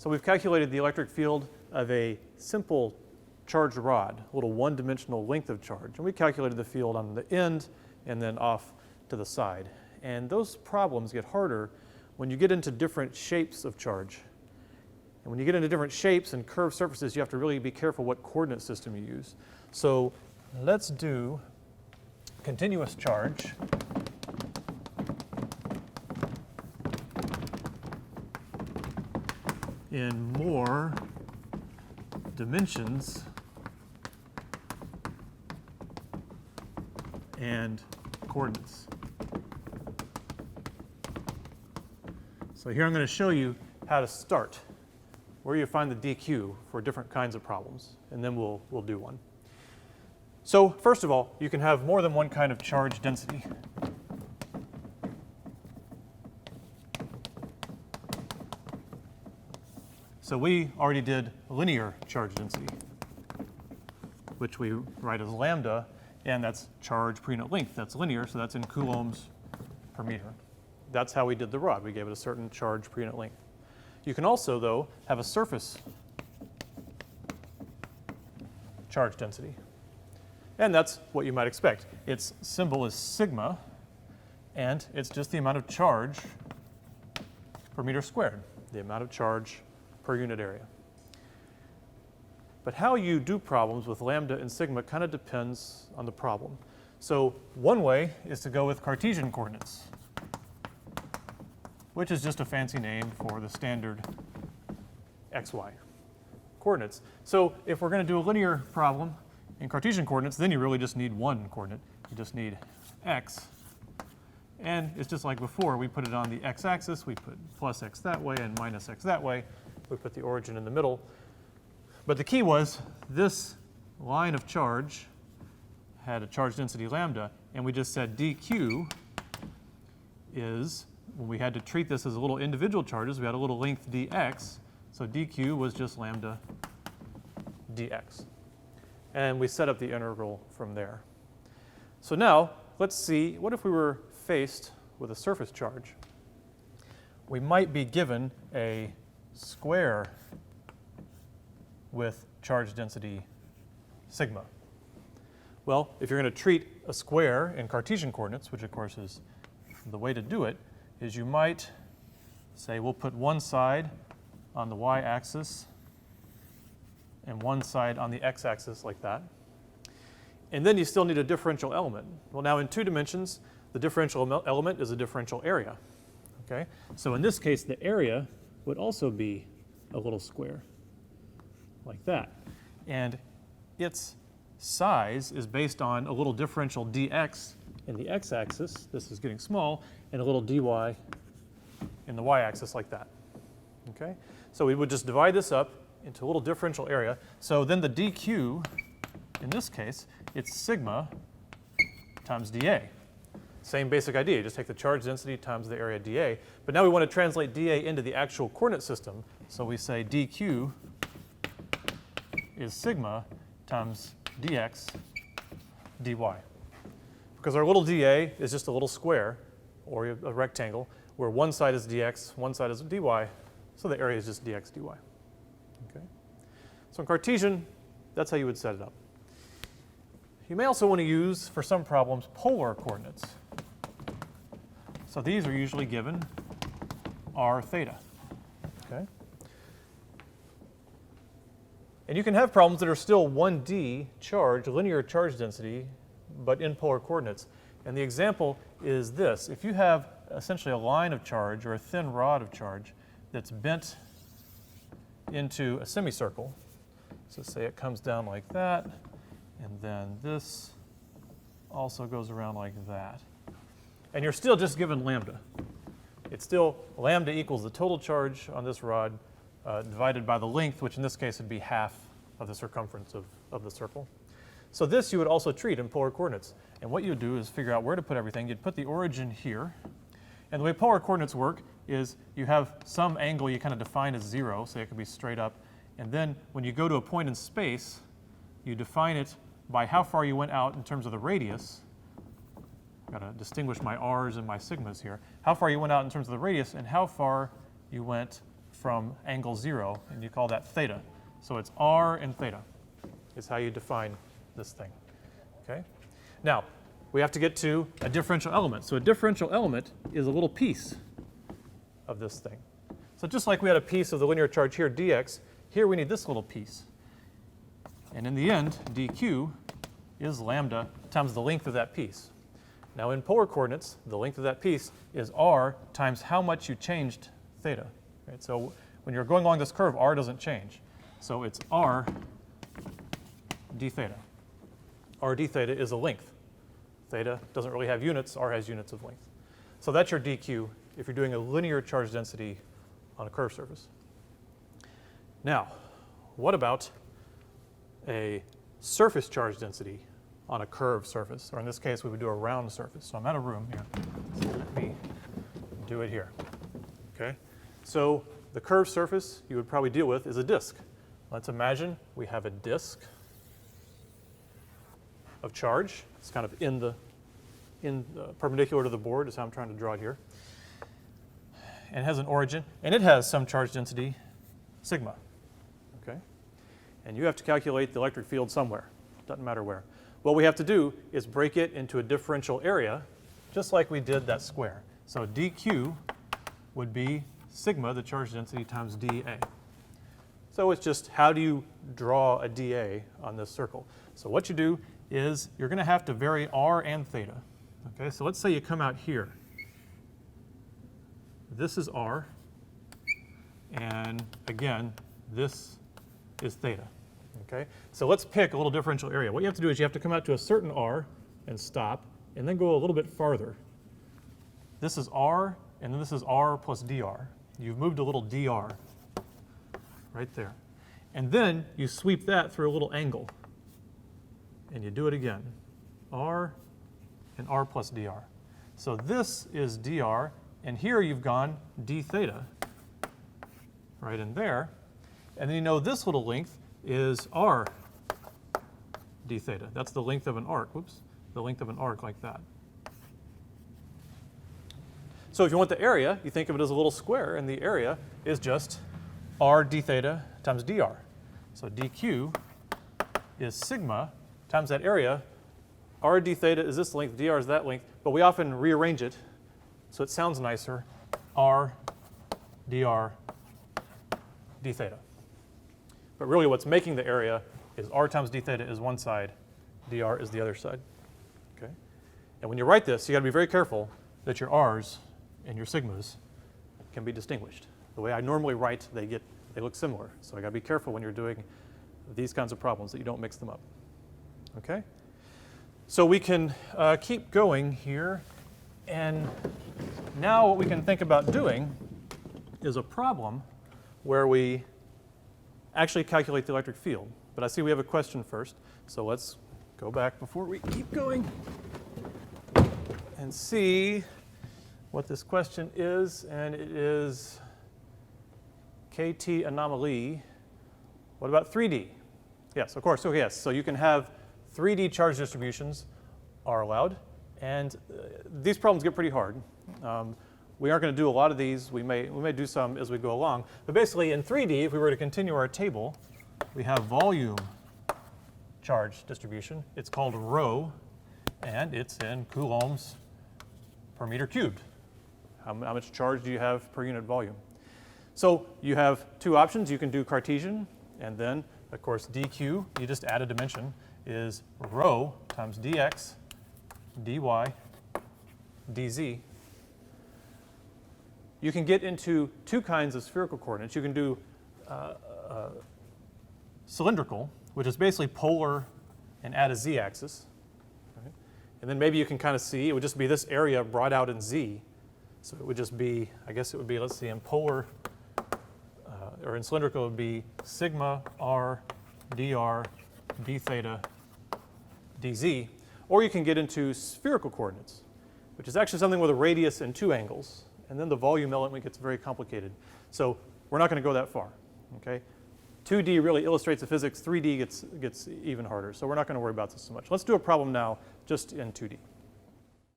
So we've calculated the electric field of a simple charged rod, a little one-dimensional length of charge. And we calculated the field on the end and then off to the side. And those problems get harder when you get into different shapes of charge. And when you get into different shapes and curved surfaces, you have to really be careful what coordinate system you use. So let's do continuous charge in more dimensions and coordinates. So here I'm going to show you how to start, where you find the DQ for different kinds of problems, and then we'll do one. So first of all, you can have more than one kind of charge density. So we already did linear charge density, which we write as lambda, and that's charge per unit length. That's linear, so that's in coulombs per meter. That's how we did the rod. We gave it a certain charge per unit length. You can also, though, have a surface charge density. And that's what you might expect. Its symbol is sigma, and it's just the amount of charge per meter squared, the amount of charge per unit area. But how you do problems with lambda and sigma kind of depends on the problem. So one way is to go with Cartesian coordinates, which is just a fancy name for the standard xy coordinates. So if we're going to do a linear problem in Cartesian coordinates, then you really just need one coordinate. You just need x. And it's just like before. We put it on the x-axis. We put plus x that way and minus x that way. We put the origin in the middle. But the key was this line of charge had a charge density lambda, and we just said dq is, when we had to treat this as a little individual charges, we had a little length dx, so dq was just lambda dx. And we set up the integral from there. So now, let's see, what if we were faced with a surface charge? We might be given a square with charge density sigma. Well, if you're going to treat a square in Cartesian coordinates, which of course is the way to do it, is you might say we'll put one side on the y-axis and one side on the x-axis like that. And then you still need a differential element. Well, now in 2 dimensions, the differential element is a differential area. Okay? So in this case, the area would also be a little square like that. And its size is based on a little differential dx in the x-axis, this is getting small, and a little dy in the y-axis like that. Okay? So we would just divide this up into a little differential area. So then the dq, in this case, it's sigma times dA. Same basic idea, you just take the charge density times the area dA. But now we want to translate dA into the actual coordinate system. So we say dq is sigma times dx dy. Because our little dA is just a little square, or a rectangle, where one side is dx, one side is dy, so the area is just dx dy. Okay? So in Cartesian, that's how you would set it up. You may also want to use, for some problems, polar coordinates. So these are usually given r theta. Okay? And you can have problems that are still 1D charge, linear charge density, but in polar coordinates. And the example is this. If you have essentially a line of charge or a thin rod of charge that's bent into a semicircle, so say it comes down like that, and then this also goes around like that. And you're still just given lambda. It's still lambda equals the total charge on this rod divided by the length, which in this case would be half of the circumference of the circle. So this you would also treat in polar coordinates. And what you would do is figure out where to put everything. You'd put the origin here. And the way polar coordinates work is you have some angle you kind of define as 0, so it could be straight up. And then when you go to a point in space, you define it by how far you went out in terms of the radius. I've got to distinguish my r's and my sigmas here. How far you went out in terms of the radius and how far you went from angle 0, and you call that theta. So it's r and theta is how you define this thing. Okay? Now, we have to get to a differential element. So a differential element is a little piece of this thing. So just like we had a piece of the linear charge here, dx, here we need this little piece. And in the end, dq is lambda times the length of that piece. Now in polar coordinates, the length of that piece is r times how much you changed theta. Right? So when you're going along this curve, r doesn't change. So it's r d theta. R d theta is a length. Theta doesn't really have units, r has units of length. So that's your dq if you're doing a linear charge density on a curved surface. Now, what about a surface charge density on a curved surface? Or in this case, we would do a round surface. So I'm out of room here. So let me do it here. Okay? So the curved surface you would probably deal with is a disk. Let's imagine we have a disk of charge. It's kind of in the perpendicular to the board is how I'm trying to draw it here. And it has an origin, and it has some charge density, sigma. Okay? And you have to calculate the electric field somewhere. Doesn't matter where. What we have to do is break it into a differential area, just like we did that square. So dq would be sigma, the charge density, times dA. So it's just how do you draw a dA on this circle? So what you do is you're going to have to vary r and theta. Okay, so let's say you come out here. This is r, and again, this is theta. Okay, so let's pick a little differential area. What you have to do is you have to come out to a certain r and stop, and then go a little bit farther. This is r, and then this is r plus dr. You've moved a little dr right there. And then you sweep that through a little angle, and you do it again. R and r plus dr. So this is dr, and here you've gone d theta right in there. And then you know this little length is r d theta. That's the length of an arc. Whoops, the length of an arc like that. So if you want the area, you think of it as a little square, and the area is just r d theta times dr. So dq is sigma times that area. R d theta is this length, dr is that length, but we often rearrange it so it sounds nicer. R dr d theta. But really what's making the area is r times d theta is one side, dr is the other side. Okay? And when you write this, you got to be very careful that your r's and your sigmas can be distinguished. The way I normally write, they look similar. So I got to be careful when you're doing these kinds of problems that you don't mix them up. Okay? So we can keep going here, and now what we can think about doing is a problem where we actually calculate the electric field. But I see we have a question first, so let's go back before we keep going and see what this question is, and it is KT anomaly. What about 3D? Yes, of course. So yes, so you can have 3D charge distributions are allowed, and these problems get pretty hard. We aren't going to do a lot of these. We may do some as we go along. But basically in 3D, if we were to continue our table, we have volume charge distribution. It's called rho, and it's in coulombs per meter cubed. How much charge do you have per unit volume? So you have two options. You can do Cartesian, and then, of course, dq, you just add a dimension, is rho times dx, dy, dz. You can get into two kinds of spherical coordinates. You can do cylindrical, which is basically polar and add a z-axis. Right? And then maybe you can kind of see, it would just be this area brought out in z. So it would just be, I guess it would be, let's see, in polar, or in cylindrical, it would be sigma r dr d theta dz. Or you can get into spherical coordinates, which is actually something with a radius and two angles. And then the volume element gets very complicated. So we're not going to go that far. Okay? 2D really illustrates the physics. 3D gets even harder. So we're not going to worry about this so much. Let's do a problem now just in 2D.